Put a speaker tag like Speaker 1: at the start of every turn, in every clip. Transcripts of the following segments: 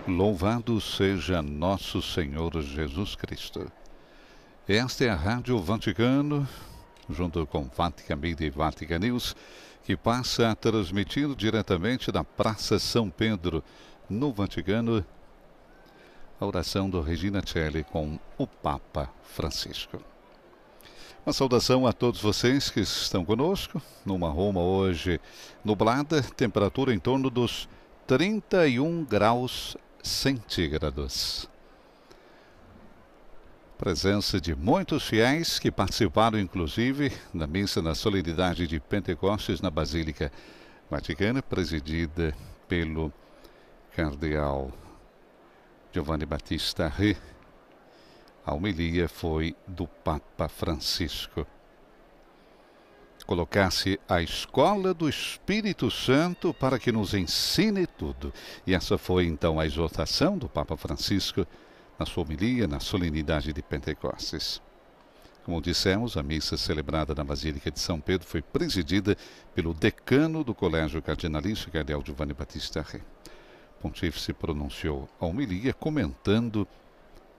Speaker 1: Louvado seja nosso Senhor Jesus Cristo. Esta é a Rádio Vaticano, junto com Vatican Media e Vatican News, que passa a transmitir diretamente da Praça São Pedro, no Vaticano, a oração do Regina Celli com o Papa Francisco. Uma saudação a todos vocês que estão conosco, numa Roma hoje nublada, temperatura em torno dos 31 graus centígrados. Presença de muitos fiéis que participaram, inclusive, da missa na solenidade de Pentecostes na Basílica Vaticana, presidida pelo cardeal Giovanni Battista Re. A homilia foi do Papa Francisco. Colocasse a escola do Espírito Santo para que nos ensine tudo. E essa foi então a exortação do Papa Francisco na sua homilia, na solenidade de Pentecostes. Como dissemos, a missa celebrada na Basílica de São Pedro foi presidida pelo decano do Colégio Cardinalício, cardeal Giovanni Battista Re. O pontífice pronunciou a homilia comentando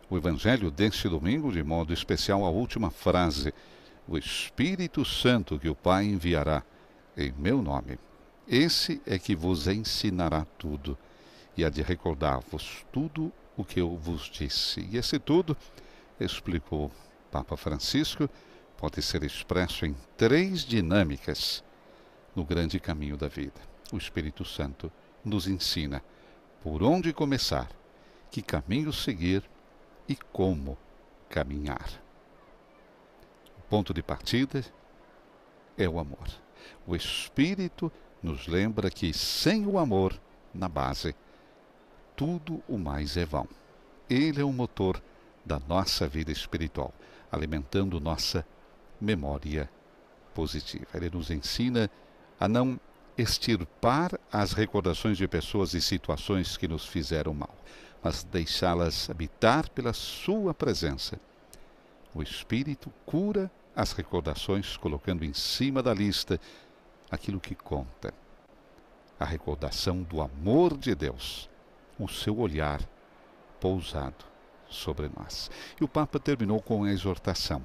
Speaker 1: o Evangelho deste domingo, de modo especial a última frase: o Espírito Santo que o Pai enviará em meu nome. Esse é que vos ensinará tudo e há de recordar-vos tudo o que eu vos disse. E esse tudo, explicou o Papa Francisco, pode ser expresso em 3 dinâmicas no grande caminho da vida. O Espírito Santo nos ensina por onde começar, que caminho seguir e como caminhar. O ponto de partida é o amor. O Espírito nos lembra que sem o amor na base, tudo o mais é vão. Ele é o motor da nossa vida espiritual, alimentando nossa memória positiva. Ele nos ensina a não extirpar as recordações de pessoas e situações que nos fizeram mal, mas deixá-las habitar pela sua presença. O Espírito cura as recordações, colocando em cima da lista aquilo que conta. A recordação do amor de Deus, o seu olhar pousado sobre nós. E o Papa terminou com a exortação: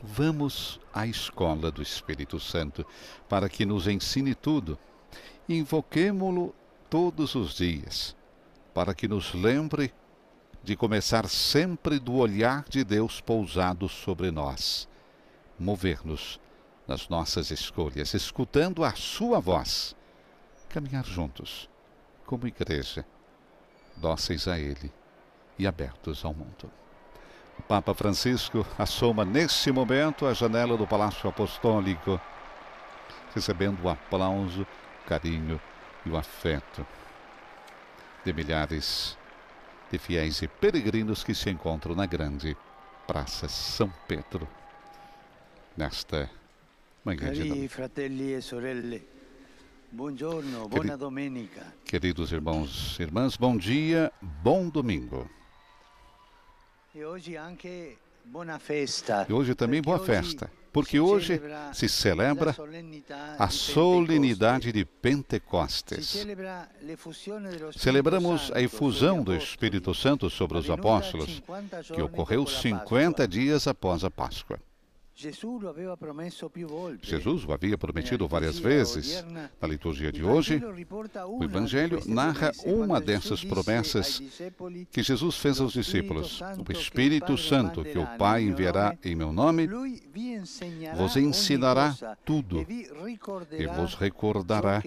Speaker 1: vamos à escola do Espírito Santo para que nos ensine tudo. Invoquemo-lo todos os dias, para que nos lembre de começar sempre do olhar de Deus pousado sobre nós, mover-nos nas nossas escolhas, escutando a sua voz, caminhar juntos, como igreja, dóceis a Ele e abertos ao mundo. O Papa Francisco assoma nesse momento a janela do Palácio Apostólico, recebendo o aplauso, o carinho e o afeto de milhares de fiéis e peregrinos que se encontram na grande Praça São Pedro, nesta manhã de domingo.
Speaker 2: Fratelli e sorelle, buongiorno, buona domenica.
Speaker 1: Queridos irmãos e irmãs, bom dia, bom domingo.
Speaker 2: E hoje anche buona festa.
Speaker 1: E hoje também boa festa, porque hoje se celebra a solenidade de Pentecostes. Celebramos a efusão do Espírito Santo sobre os apóstolos, que ocorreu 50 dias após a Páscoa. Jesus o havia prometido várias vezes. Na liturgia de hoje, o Evangelho narra uma dessas promessas que Jesus fez aos discípulos: o Espírito Santo que o Pai enviará em meu nome vos ensinará tudo e vos recordará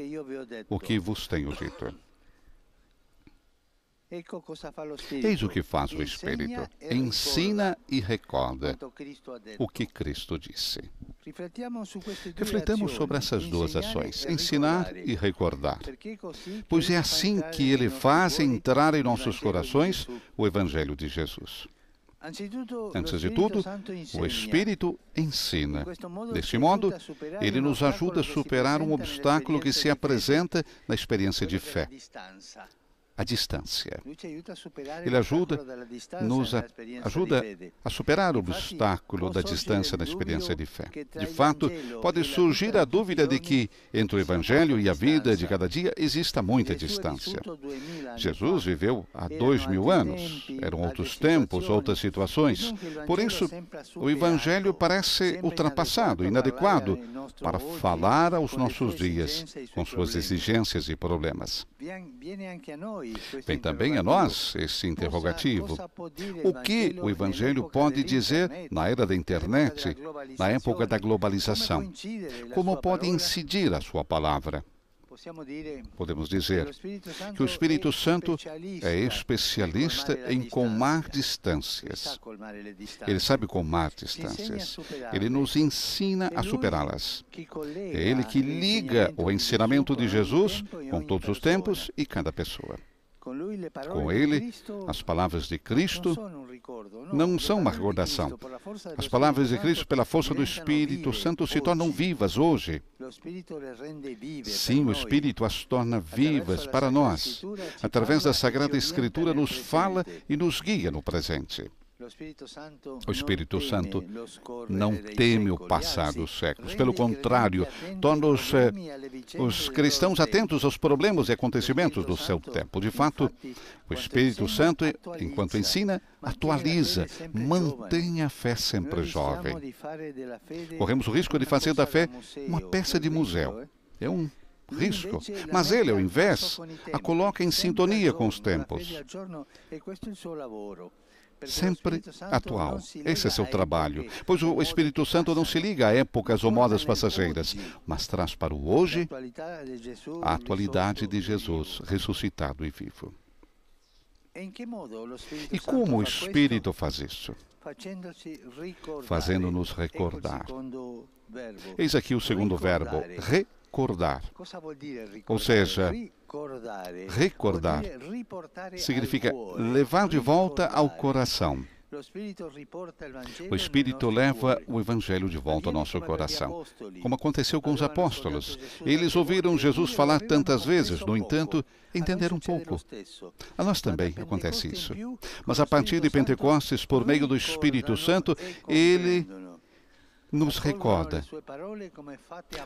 Speaker 1: o que vos tenho dito. Eis o que faz o Espírito: ensina e recorda o que Cristo disse. Refletamos sobre essas duas ações, ensinar e recordar, pois é assim que Ele faz entrar em nossos corações o Evangelho de Jesus. Antes de tudo, o Espírito ensina. Deste modo, Ele nos ajuda a superar um obstáculo que se apresenta na experiência de fé: a distância. Ele ajuda a superar o obstáculo da distância na experiência de fé. De fato, pode surgir a dúvida de que entre o Evangelho e a vida de cada dia exista muita distância. Jesus viveu há 2000 anos. Eram outros tempos, outras situações. Por isso, o Evangelho parece ultrapassado, inadequado para falar aos nossos dias, com suas exigências e problemas. Vem também a nós esse interrogativo. O que o Evangelho pode dizer na era da internet, na época da globalização? Como pode incidir a sua palavra? Podemos dizer que o Espírito Santo é especialista em colmar distâncias. Ele sabe colmar distâncias. Ele nos ensina a superá-las. É Ele que liga o ensinamento de Jesus com todos os tempos e cada pessoa. Com Ele, as palavras de Cristo não são uma recordação. As palavras de Cristo, pela força do Espírito Santo, se tornam vivas hoje. Sim, o Espírito as torna vivas para nós. Através da Sagrada Escritura, nos fala e nos guia no presente. O Espírito Santo não teme o passar dos séculos. Pelo contrário, torna os cristãos atentos aos problemas e acontecimentos do seu tempo. De fato, o Espírito Santo, enquanto ensina, atualiza, mantém a fé sempre jovem. Corremos o risco de fazer da fé uma peça de museu. É um risco, mas ele, ao invés, a coloca em sintonia com os tempos. Sempre atual. Esse é seu trabalho, pois o Espírito Santo não se liga a épocas ou modas passageiras, mas traz para o hoje a atualidade de Jesus ressuscitado e vivo. E como o Espírito faz isso? Fazendo-nos recordar. Eis aqui o segundo verbo, recordar. Ou seja, recordar significa levar de volta ao coração. O Espírito leva o Evangelho de volta ao nosso coração, como aconteceu com os apóstolos. Eles ouviram Jesus falar tantas vezes, no entanto, entenderam pouco. A nós também acontece isso. Mas a partir de Pentecostes, por meio do Espírito Santo, Ele nos recorda.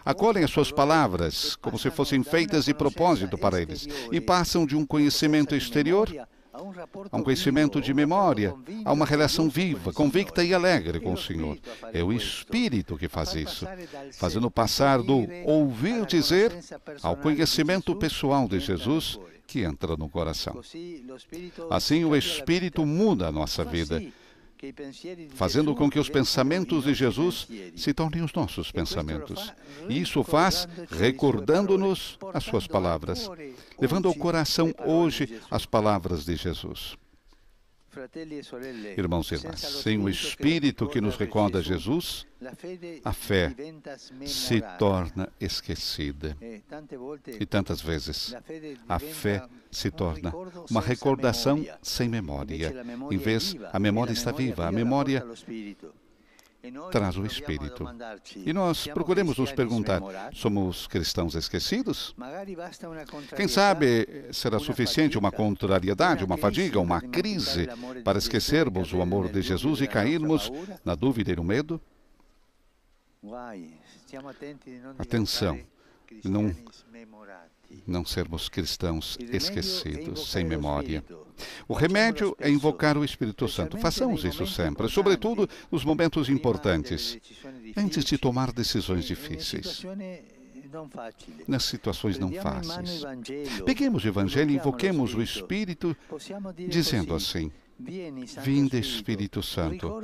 Speaker 1: Acolhem as suas palavras como se fossem feitas de propósito para eles e passam de um conhecimento exterior a um conhecimento de memória, a uma relação viva, convicta e alegre com o Senhor. É o Espírito que faz isso, fazendo passar do ouvir dizer ao conhecimento pessoal de Jesus que entra no coração. Assim, o Espírito muda a nossa vida, fazendo com que os pensamentos de Jesus se tornem os nossos pensamentos. E isso faz recordando-nos as suas palavras, levando ao coração hoje as palavras de Jesus. Irmãos e irmãs, sem o Espírito que nos recorda Jesus, a fé se torna esquecida. E tantas vezes, a fé se torna uma recordação sem memória. Em vez, a memória está viva, a memória traz o Espírito. E nós procuremos nos perguntar, somos cristãos esquecidos? Quem sabe será suficiente uma contrariedade, uma fadiga, uma crise para esquecermos o amor de Jesus e cairmos na dúvida e no medo? Atenção, não sermos cristãos esquecidos, sem memória. O remédio é invocar o Espírito Santo. Façamos isso sempre, sobretudo nos momentos importantes, antes de tomar decisões difíceis, nas situações não fáceis. Peguemos o Evangelho e invoquemos o Espírito, dizendo assim: Vinde, Espírito Santo,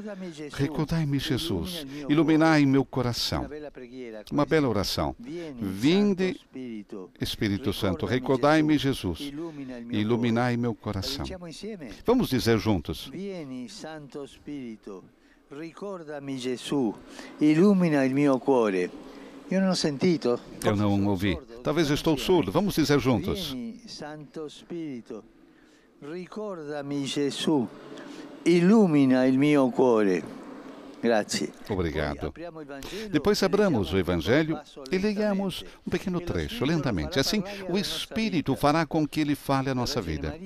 Speaker 1: recordai-me Jesus, iluminai meu coração. Uma bela oração. Vinde, Espírito Santo, recordai-me Jesus, iluminai meu coração. Vamos dizer juntos.
Speaker 2: Vieni, Santo Spirito, ricordami Gesù, illumina il mio cuore. Eu não sentito.
Speaker 1: Eu não ouvi. Talvez eu estou surdo. Vamos dizer juntos.
Speaker 2: Vieni, Santo Spirito, ricordami Gesù, illumina il mio cuore. Grazie.
Speaker 1: Obrigado. Depois abramos o Evangelho e leiamos um pequeno trecho, lentamente. Assim, o Espírito fará com que ele fale a nossa vida.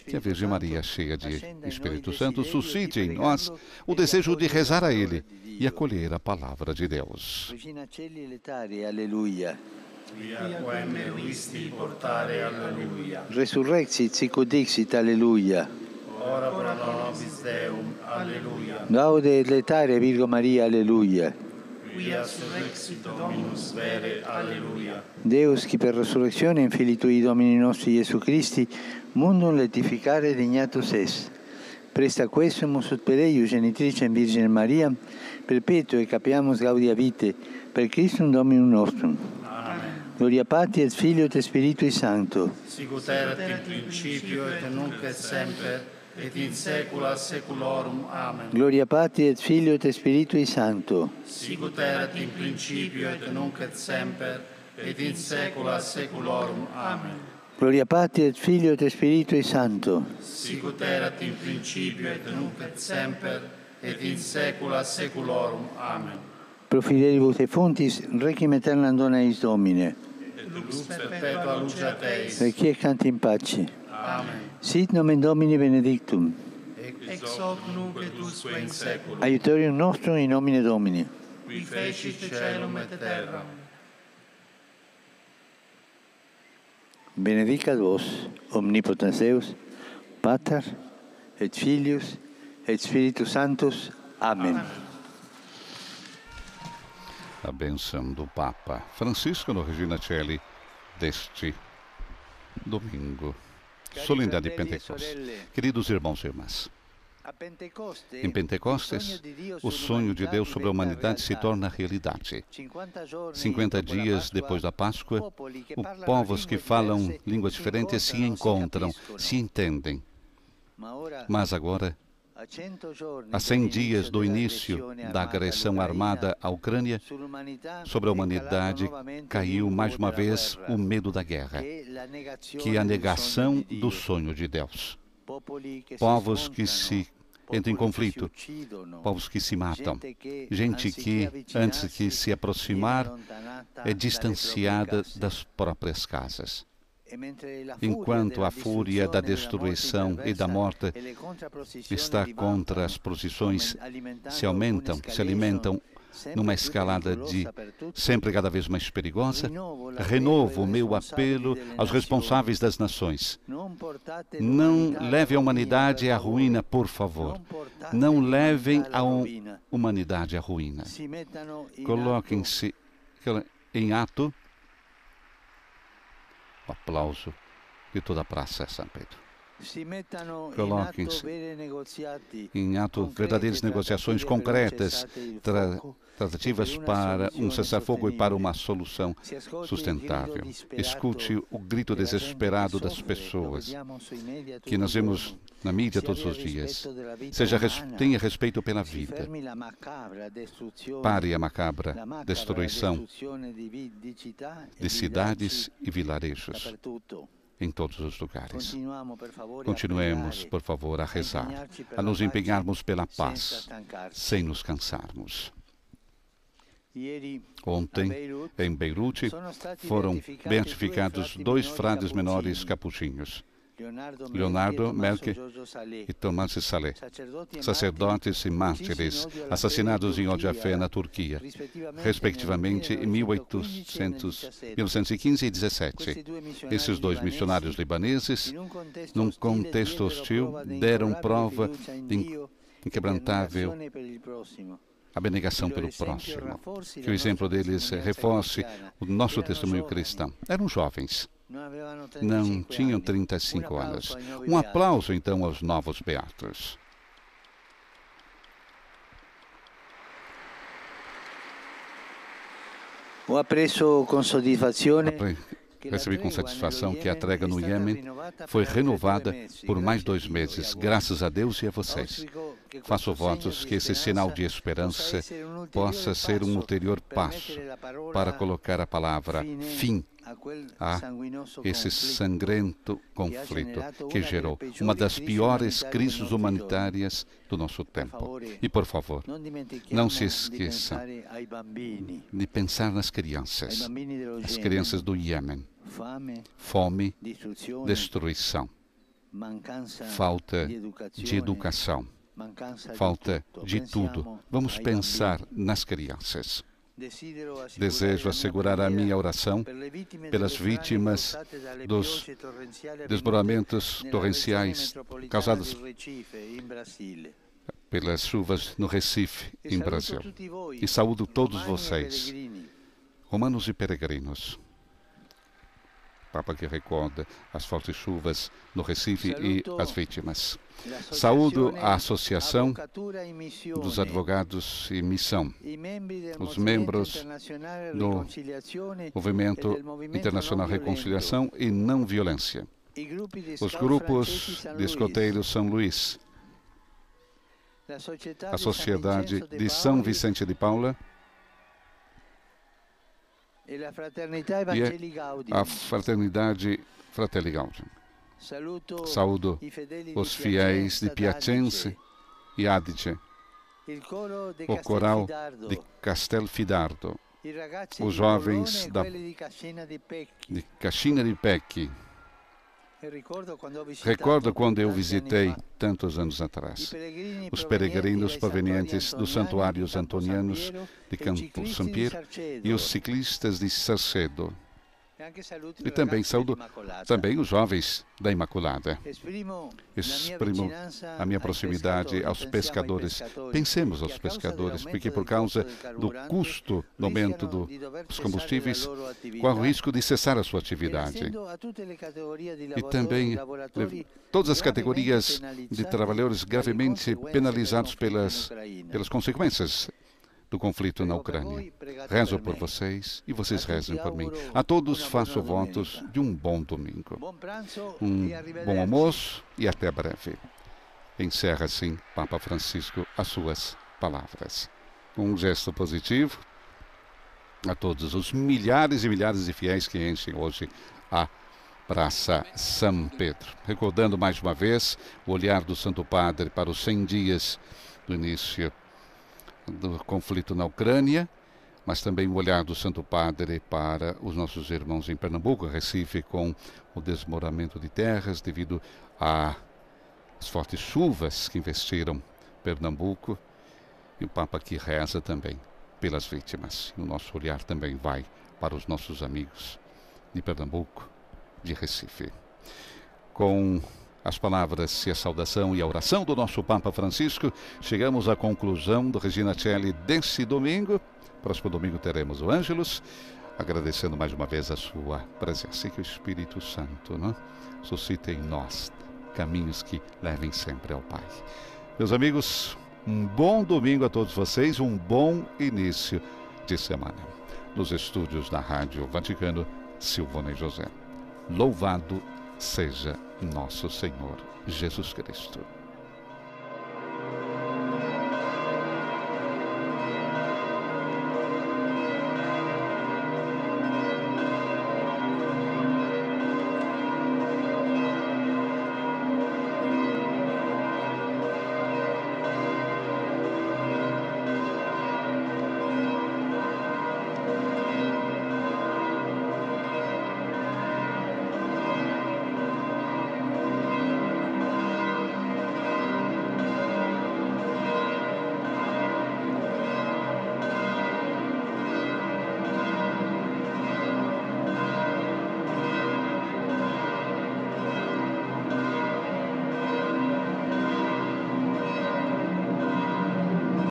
Speaker 1: Que a Virgem Maria, cheia de Espírito Santo, suscite em nós o desejo de rezar a Ele e acolher a palavra de Deus.
Speaker 2: Regina Celli letare, alleluia.
Speaker 3: Via quem visti portare, alleluia.
Speaker 2: Resurrexit sicut dixit, alleluia.
Speaker 3: Ora pro nobis Deum, alleluia.
Speaker 2: Gaude et letare Virgo Maria, alleluia.
Speaker 3: Via surrexit Dominus vere, alleluia.
Speaker 2: Deus, qui per resurrectione in Filii Tui Domini nostri Gesù Christi, mundum letificare dignatus est. Presta quesumus ut per eius genitricem Virgine Maria, perpetuo e capiamus gaudia vitae, per Christum Dominum nostrum.
Speaker 3: Amen.
Speaker 2: Gloria Patri et Filio et Spiritui Sancto.
Speaker 3: Sicut erat in principio et nunc et semper, et in saecula saeculorum. Amen.
Speaker 2: Gloria Patri et Filio et Spiritui Sancto.
Speaker 3: Sicut erat in principio et nunc et semper, et in saecula saeculorum. Amen.
Speaker 2: Gloria Patri et Filio et Spiritui Sancto.
Speaker 3: Sicut erat in principio et nunc et semper, et in saecula saeculorum. Amen.
Speaker 2: Pro fidelibus et fontis, requiem aeternam dona eis Domine.
Speaker 3: Et lux perpetua luceat eis.
Speaker 2: Requiescant in pace.
Speaker 3: Amen.
Speaker 2: Sit nomen Domini benedictum.
Speaker 3: Ex hoc nunc et usque in saeculum.
Speaker 2: Aiutorium nostrum in nomine Domini.
Speaker 3: Qui fecit caelum et terram.
Speaker 2: Benedicat vos, omnipotens Deus, Pater, et Filius, et Spiritus Sanctus. Amen.
Speaker 1: A bênção do Papa Francisco no Regina Celli deste domingo. Solenidade de Pentecostes. Queridos irmãos e irmãs, em Pentecostes, o sonho de Deus sobre a humanidade se torna realidade. 50 dias depois da Páscoa, os povos que falam línguas diferentes se encontram, se entendem. Mas agora, a 100 dias do início da agressão armada à Ucrânia, sobre a humanidade caiu mais uma vez o medo da guerra, que é a negação do sonho de Deus. Povos que se entram em conflito, povos que se matam, gente que, antes que se aproximar, é distanciada das próprias casas. Enquanto a fúria da destruição e da morte está contra as posições, se alimentam numa escalada de sempre cada vez mais perigosa, renovo o meu apelo aos responsáveis das nações. Não levem a humanidade à ruína, por favor. Não levem a humanidade à ruína. Coloquem-se em ato. O aplauso de toda a praça, São Pedro. Coloquem-se em ato verdadeiras negociações concretas, tratativas para um cessar-fogo e para uma solução sustentável. Escute o grito desesperado das pessoas que nós vemos na mídia todos os dias. Tenha respeito pela vida. Pare a macabra destruição de cidades e vilarejos em todos os lugares. Continuemos, por favor, a rezar, a nos empenharmos pela paz, sem nos cansarmos. Ontem, em Beirute, foram beatificados 2 frades menores capuchinhos, Leonardo Melchi e Tomás Saleh, sacerdotes e mártires assassinados em ódio à fé na Turquia, respectivamente em 1915 e 17. Esses 2 missionários libaneses, num contexto hostil, deram prova de inquebrantável abnegação pelo próximo. Que o exemplo deles reforce o nosso testemunho cristão. Eram jovens. Não tinham 35 anos. Um aplauso, então, aos novos beatos. Recebi com satisfação que a trégua no Iêmen foi renovada por mais 2 meses, graças a Deus e a vocês. Faço votos que esse sinal de esperança possa ser um ulterior passo para colocar a palavra fim a esse sangrento conflito que gerou uma das piores crises humanitárias do nosso tempo. E, por favor, não se esqueçam de pensar nas crianças, as crianças do Iêmen. Fome, destruição, falta de educação, falta de tudo. Vamos pensar nas crianças. Desejo assegurar a minha oração pelas vítimas dos desmoronamentos torrenciais causados pelas chuvas no Recife, em Brasil. E saúdo todos vocês, romanos e peregrinos. Papa que recorda as fortes chuvas no Recife e as vítimas. Saúdo a Associação dos Advogados e Missão, os membros do Movimento Internacional de Reconciliação e Não Violência, os grupos de escoteiros São Luís, a Sociedade de São Vicente de Paula e a Fraternidade Fratelli Gaudium. Saúdo os fiéis de Piacenza e Adige, o coral de Castelfidardo, os jovens de Cascina di Pecchi. Recordo quando eu visitei tantos anos atrás os peregrinos provenientes dos santuários antonianos de Campo Sampiero e os ciclistas de Sarcedo. E também saúdo os jovens da Imaculada. Exprimo a minha proximidade aos pescadores. Pensemos aos pescadores, porque por causa do custo do aumento dos combustíveis, corre o risco de cessar a sua atividade. E também todas as categorias de trabalhadores gravemente penalizados pelas consequências do conflito na Ucrânia. Rezo por vocês e vocês rezem por mim. A todos faço votos de um bom domingo, um bom almoço e até breve. Encerra assim Papa Francisco as suas palavras. Um gesto positivo a todos os milhares e milhares de fiéis que enchem hoje a Praça São Pedro. Recordando mais uma vez o olhar do Santo Padre para os 100 dias do início do conflito na Ucrânia, mas também o olhar do Santo Padre para os nossos irmãos em Pernambuco, Recife, com o desmoronamento de terras devido às fortes chuvas que investiram Pernambuco, e o Papa que reza também pelas vítimas. E o nosso olhar também vai para os nossos amigos de Pernambuco, de Recife. Com as palavras e a saudação e a oração do nosso Papa Francisco, chegamos à conclusão do Regina Coeli desse domingo. Próximo domingo teremos o Ângelus, agradecendo mais uma vez a sua presença. E que o Espírito Santo suscite em nós caminhos que levem sempre ao Pai. Meus amigos, um bom domingo a todos vocês, um bom início de semana. Nos estúdios da Rádio Vaticano, Silvone José. Louvado seja nosso Senhor Jesus Cristo.